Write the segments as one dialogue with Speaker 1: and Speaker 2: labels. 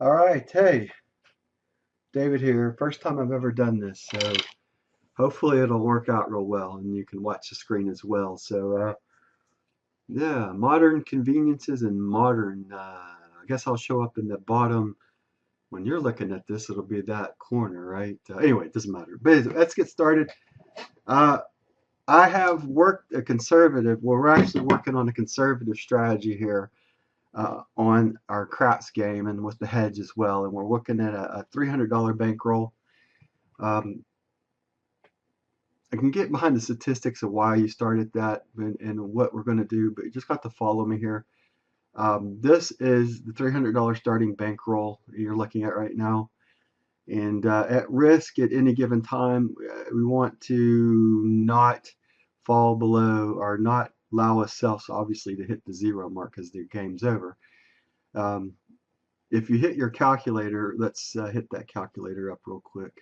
Speaker 1: All right, hey, David here. First time I've ever done this, so hopefully it'll work out real well and you can watch the screen as well. Yeah, modern conveniences and modern, I guess I'll show up in the bottom. When you're looking at this, it'll be that corner, right? Anyway, it doesn't matter. But let's get started. Uh, I have worked a conservative, well, we're actually working on a conservative strategy here on our craps game and with the hedge as well. And we're looking at a $300 bankroll. Um, I can get behind the statistics of why you started that and what we're going to do, but you just got to follow me here. This is the $300 starting bankroll you're looking at right now. And at risk at any given time, we want to not fall below or not allow ourselves, obviously, to hit the zero mark because the game's over. Um, if you hit your calculator, let's hit that calculator up real quick.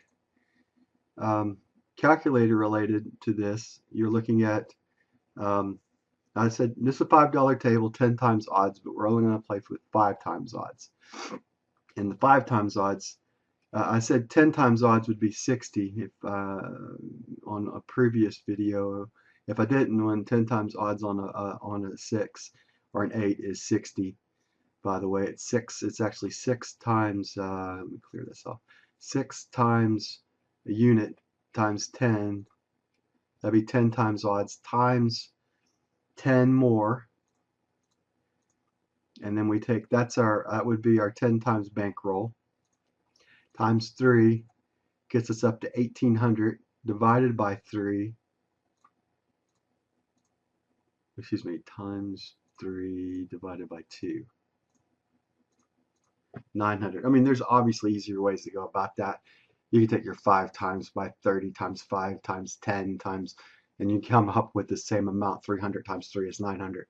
Speaker 1: Um, Calculator related to this, you're looking at, um, I said this is a $5 table, 10 times odds, but we're only going to play with 5 times odds. And the 5 times odds, I said 10 times odds would be 60 if on a previous video. If I didn't, when 10 times odds on a 6 or an 8 is 60. By the way, it's 6. It's actually 6 times. Let me clear this off. 6 times a unit times 10. That'd be 10 times odds times 10 more. And then we take, that would be our 10 times bankroll times 3 gets us up to 1800 divided by 3. Excuse me, times 3 divided by 2. 900. I mean, there's obviously easier ways to go about that. You can take your 5 times by 30 times 5 times 10 times, and you come up with the same amount. 300 times 3 is 900.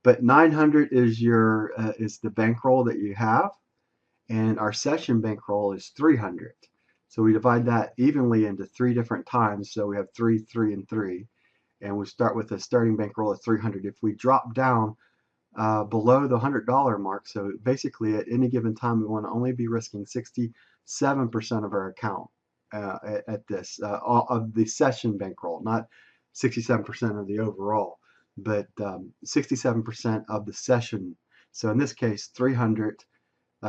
Speaker 1: But 900 is is the bankroll that you have, and our session bankroll is 300. So we divide that evenly into 3 different times. So we have 3, 3, and 3, and we start with a starting bankroll of 300. If we drop down below the $100 mark, so basically at any given time we want to only be risking 67% of our account at this of the session bankroll, not 67% of the overall, but 67% of the session. So in this case, 300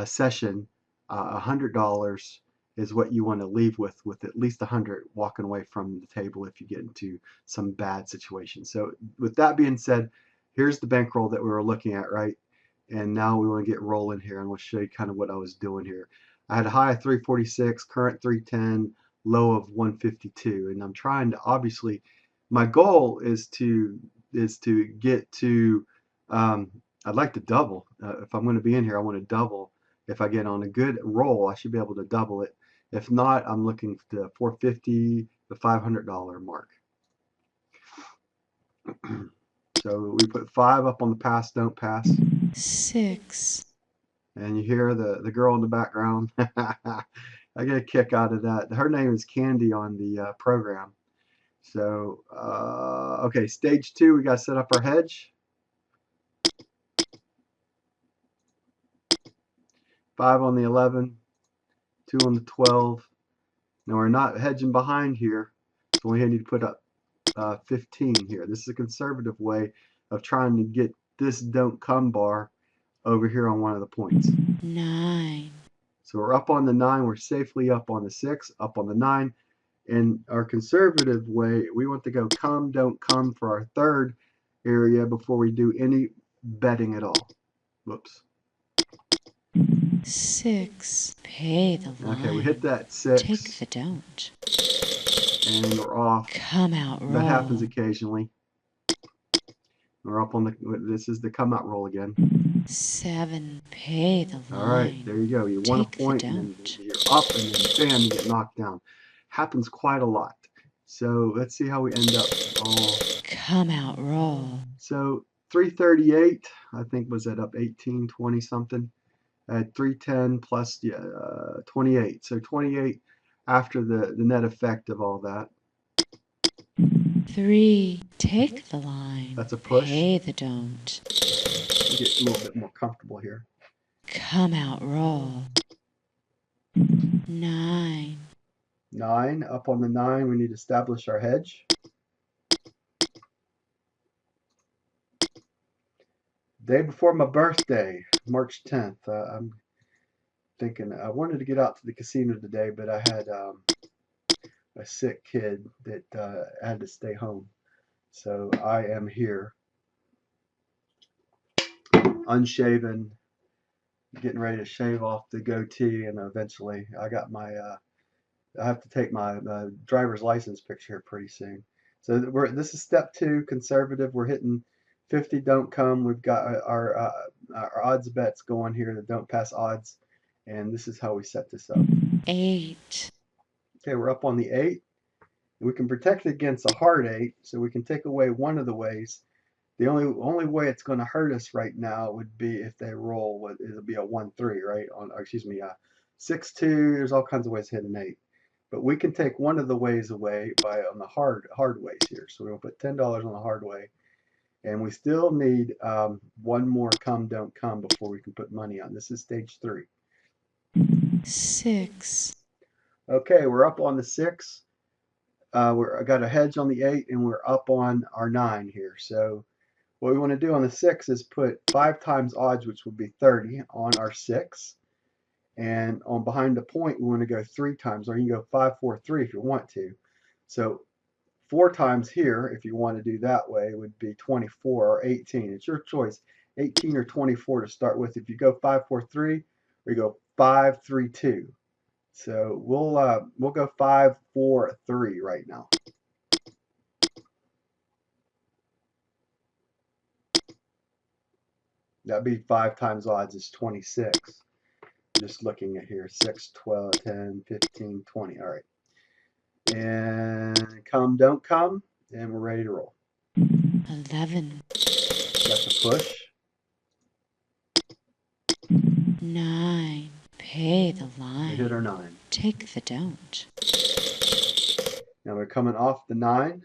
Speaker 1: session, $100 is what you want to leave with at least 100 walking away from the table if you get into some bad situation. So with that being said, here's the bankroll that we were looking at, right? And now we want to get rolling here, and we'll show you kind of what I was doing here. I had a high of 346, current 310, low of 152, and I'm trying to, obviously, my goal is to get to, I'd like to double. If I'm going to be in here, I want to double. If I get on a good roll, I should be able to double it. If not, I'm looking to the 450, the $500 mark. So we put 5 up on the pass, don't pass.
Speaker 2: 6.
Speaker 1: And you hear the girl in the background. I get a kick out of that. Her name is Candy on the program. So, okay, stage 2, we got to set up our hedge. 5 on the 11, 2 on the 12. Now we're not hedging behind here, so we need to put up 15 here. This is a conservative way of trying to get this don't come bar over here on one of the points.
Speaker 2: 9.
Speaker 1: So we're up on the 9, we're safely up on the 6, up on the 9. In our conservative way, we want to go come, don't come for our third area before we do any betting at all. Whoops.
Speaker 2: 6. Pay the line.
Speaker 1: Okay, we hit that
Speaker 2: Take
Speaker 1: 6.
Speaker 2: the don't.
Speaker 1: And we're off.
Speaker 2: Come out roll.
Speaker 1: That happens occasionally. We're up on this is the come out roll again.
Speaker 2: 7. Pay the line.
Speaker 1: All right, there you go. You won a point, and then you're up, and then bam, you get knocked down. Happens quite a lot. So let's see how we end up.
Speaker 2: Come out roll.
Speaker 1: So 338, I think, was that up 18, 20 something? At 310 plus 28. So 28 after the net effect of all that.
Speaker 2: 3. Take the line.
Speaker 1: That's a push.
Speaker 2: Pay the don't.
Speaker 1: Get a little bit more comfortable here.
Speaker 2: Come out roll. 9.
Speaker 1: 9. Up on the 9, we need to establish our hedge. Day before my birthday, March 10th. I'm thinking I wanted to get out to the casino today, but I had a sick kid that had to stay home. So I am here, unshaven, getting ready to shave off the goatee, and eventually I got my I have to take my driver's license picture pretty soon. So this is step 2, conservative. We're hitting 50 don't come. We've got our odds bets going here that don't pass odds, and this is how we set this up.
Speaker 2: 8.
Speaker 1: Okay, we're up on the 8. We can protect against a hard 8, so we can take away one of the ways. The only way it's going to hurt us right now would be if they roll what it'll be a 1-3, right? Or excuse me, 6-2. There's all kinds of ways to hit an 8, but we can take one of the ways away by on the hard ways here. So we'll put $10 on the hard way, and we still need one more come don't come before we can put money on. This is stage 3.
Speaker 2: 6.
Speaker 1: Okay, we're up on the 6. I got a hedge on the 8, and we're up on our 9 here. So what we want to do on the 6 is put 5 times odds, which would be 30, on our 6. And on behind the point, we want to go 3 times, or you can go 5, 4, 3 if you want to. So 4 times here, if you want to do that way, would be 24 or 18. It's your choice, 18 or 24 to start with. If you go 5, 4, 3, or you go 5, 3, 2. So we'll go 5, 4, 3 right now. That'd be 5 times odds is 26. Just looking at here, 6, 12, 10, 15, 20. All right. And come, don't come, and we're ready to roll.
Speaker 2: 11.
Speaker 1: That's a push.
Speaker 2: 9. Pay the
Speaker 1: We hit our
Speaker 2: line.
Speaker 1: 9.
Speaker 2: Take the don't.
Speaker 1: Now we're coming off the 9.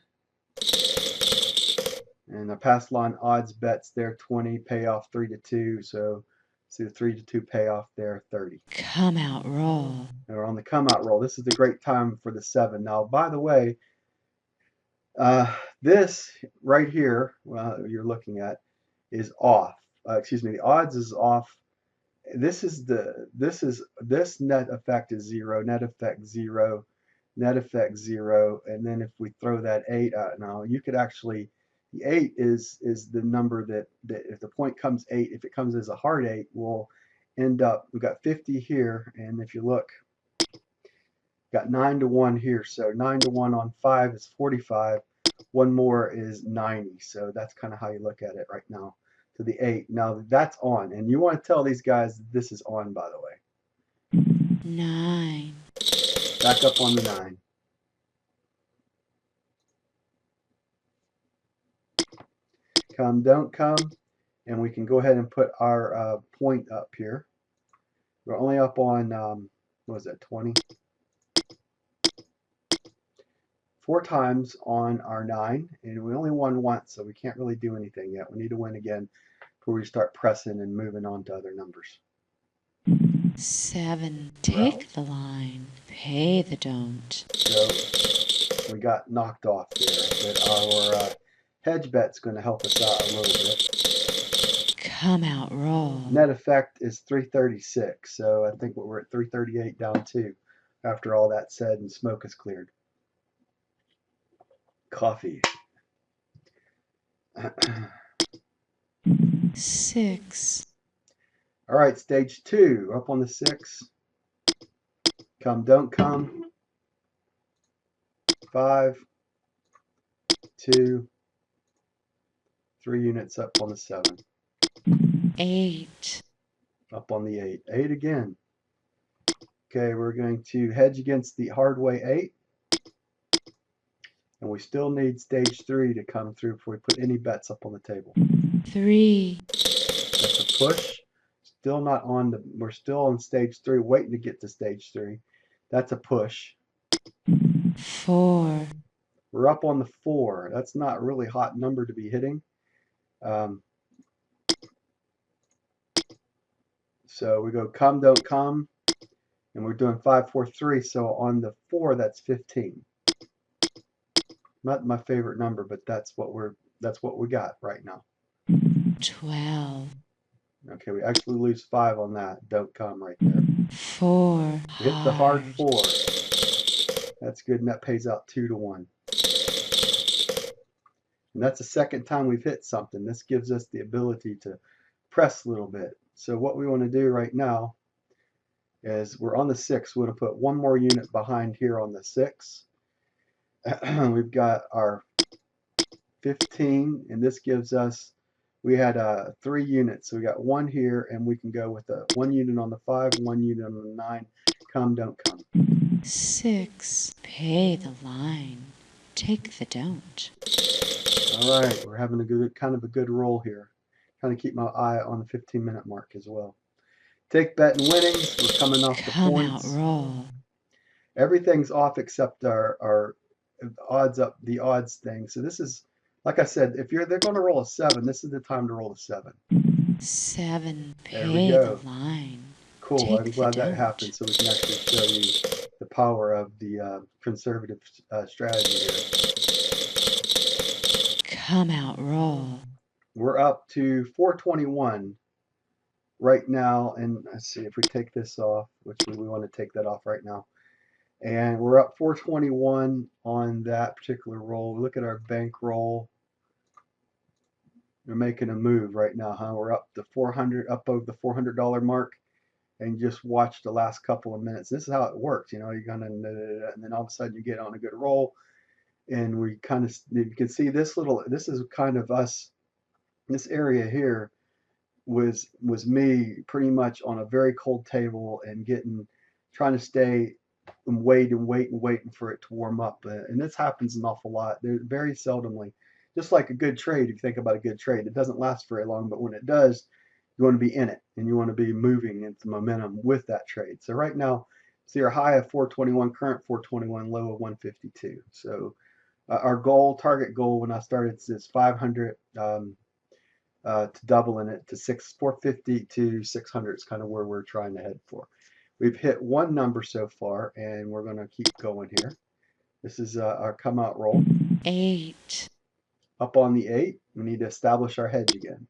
Speaker 1: And the past line odds bets there, 20, payoff 3-2. So see the 3-2 payoff there, 30.
Speaker 2: Come out roll.
Speaker 1: And we're on the come out roll. This is the great time for the 7. Now, by the way, this right here, you're looking at, is off. Excuse me, the odds is off. This net effect is 0, net effect 0, net effect 0, and then if we throw that 8 out now, you could actually, the 8 is the number that if the point comes 8, if it comes as a hard 8, we'll end up, we've got 50 here, and if you look, got 9-1 here, so 9-1 on 5 is 45. One more is 90, so that's kind of how you look at it right now. To the 8. Now that's on, and you want to tell these guys this is on, by the way.
Speaker 2: 9.
Speaker 1: Back up on the 9. Come, don't come, and we can go ahead and put our point up here. We're only up on, what was that, 20? 4 times on our 9, and we only won once, so we can't really do anything yet. We need to win again before we start pressing and moving on to other numbers.
Speaker 2: 7. Take the line. Pay the don't.
Speaker 1: So we got knocked off there, but our hedge bet's going to help us out a little bit.
Speaker 2: Come out roll.
Speaker 1: Net effect is 336, so I think we're at 338 down 2 after all that said and smoke is cleared. Coffee.
Speaker 2: 6.
Speaker 1: All right, stage 2, up on the 6. Come, don't come. 5, 2, 3 units up on the 7.
Speaker 2: 8.
Speaker 1: Up on the 8. 8 again. Okay, we're going to hedge against the hard way 8. And we still need stage 3 to come through before we put any bets up on the table.
Speaker 2: 3.
Speaker 1: That's a push. Still not on the, we're still on stage 3, waiting to get to stage 3. That's a push.
Speaker 2: 4.
Speaker 1: We're up on the 4. That's not a really hot number to be hitting. So we go come, don't come. And we're doing 5, 4, 3. So on the 4, that's 15. Not my favorite number, but that's what we got right now.
Speaker 2: 12.
Speaker 1: Okay, we actually lose 5 on that. Don't come right there.
Speaker 2: 4
Speaker 1: We hit the hard
Speaker 2: hard.
Speaker 1: 4. That's good, and that pays out 2 to 1. And that's the second time we've hit something. This gives us the ability to press a little bit. So what we want to do right now is we're on the 6. We're going to put one more unit behind here on the 6. We've got our 15, and this gives us, we had 3 units. So we got 1 here, and we can go with 1 unit on the 5, 1 unit on the 9. Come, don't come.
Speaker 2: 6. Pay the line. Take the don't.
Speaker 1: All right, we're having a good, kind of a good roll here. Trying to keep my eye on the 15-minute mark as well. Take bet and winnings. We're coming off the
Speaker 2: Come out
Speaker 1: points.
Speaker 2: roll.
Speaker 1: Everything's off except our odds up, the odds thing. So this is, like I said, if they're going to roll a 7, this is the time to roll a 7.
Speaker 2: 7.
Speaker 1: There we
Speaker 2: Pay the
Speaker 1: go.
Speaker 2: line.
Speaker 1: Cool. I'm
Speaker 2: Take the
Speaker 1: glad that
Speaker 2: don't.
Speaker 1: happened so we can actually show you the power of the conservative strategy here.
Speaker 2: Come out roll.
Speaker 1: We're up to 421 right now, and let's see if we take this off, which we want to take that off right now. And we're up 421 on that particular roll. Look at our bankroll. We're making a move right now, huh? We're up to 400, up over the $400 mark, and just watch the last couple of minutes. This is how it works, you know. You're gonna, and then all of a sudden you get on a good roll, and we kind of, you can see this little. This is kind of us. This area here was me pretty much on a very cold table and trying to stay and waiting for it to warm up. And this happens an awful lot. They're very seldomly, just like a good trade. If you think about a good trade, it doesn't last very long, but when it does, you want to be in it and you want to be moving into momentum with that trade. So right now, see our high of 421, current 421, low of 152. So our target goal when I started is 500. To doubling it to 450 to 600 is kind of where we're trying to head for. We've hit one number so far, and we're going to keep going here. This is our come out roll.
Speaker 2: 8.
Speaker 1: Up on the 8, we need to establish our hedge again.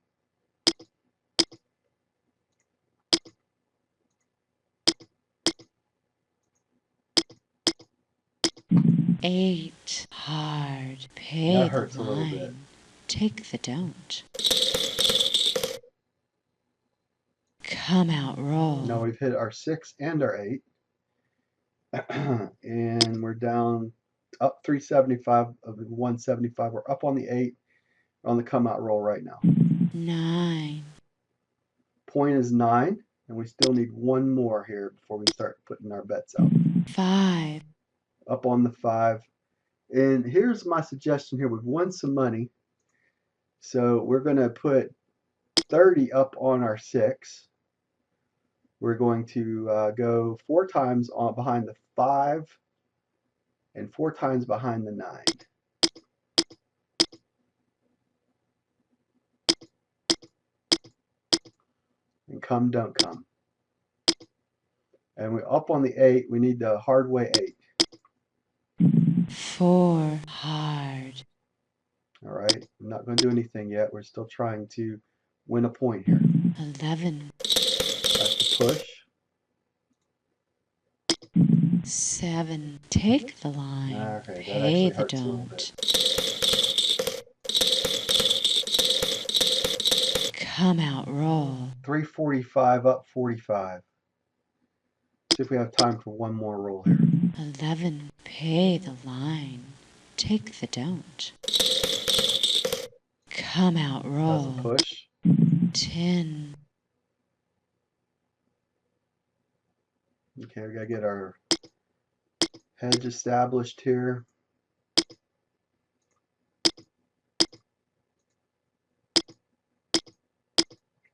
Speaker 2: Eight. Hard. Pay
Speaker 1: That
Speaker 2: the
Speaker 1: hurts a little bit.
Speaker 2: line. Take the don't. Come out roll.
Speaker 1: Now we've hit our 6 and our 8. And we're down up 375 of 175. We're up on the 8 on the come out roll right now.
Speaker 2: 9.
Speaker 1: Point is 9, and we still need one more here before we start putting our bets out.
Speaker 2: 5.
Speaker 1: Up on the 5. And here's my suggestion here. We've won some money. So we're going to put 30 up on our 6. We're going to go 4 times behind the 5 and 4 times behind the 9. And come, don't come. And we up on the 8. We need the hard way 8.
Speaker 2: 4. Hard.
Speaker 1: All right. I'm not going to do anything yet. We're still trying to win a point here.
Speaker 2: 11.
Speaker 1: That's the push.
Speaker 2: 7. Take the line.
Speaker 1: Okay, that
Speaker 2: Pay
Speaker 1: actually
Speaker 2: the
Speaker 1: hurts a little
Speaker 2: don't.
Speaker 1: bit.
Speaker 2: Come out roll.
Speaker 1: 345 up 45. See if we have time for one more roll here.
Speaker 2: 11. Pay the line. Take the don't. Come out roll.
Speaker 1: That's a push.
Speaker 2: 10.
Speaker 1: Okay, we gotta get our hedge established here.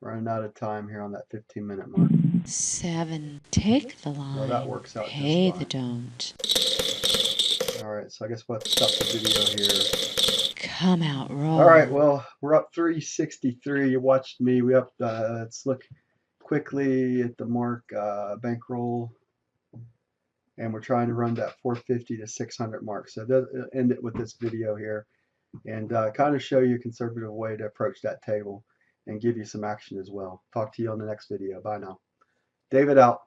Speaker 1: Running out of time here on that 15-minute mark.
Speaker 2: 7. Take the line.
Speaker 1: Well, that works out
Speaker 2: Pay
Speaker 1: just
Speaker 2: the
Speaker 1: fine.
Speaker 2: don't.
Speaker 1: All right, so I guess we'll have to stop the video here.
Speaker 2: Come out roll.
Speaker 1: All right, well, we're up 363. You watched me. We up. Let's look quickly at the mark bankroll. and we're trying to run that 450 to 600 mark. So that end it with this video here, and kind of show you a conservative way to approach that table and give you some action as well. Talk to you on the next video. Bye now. David out.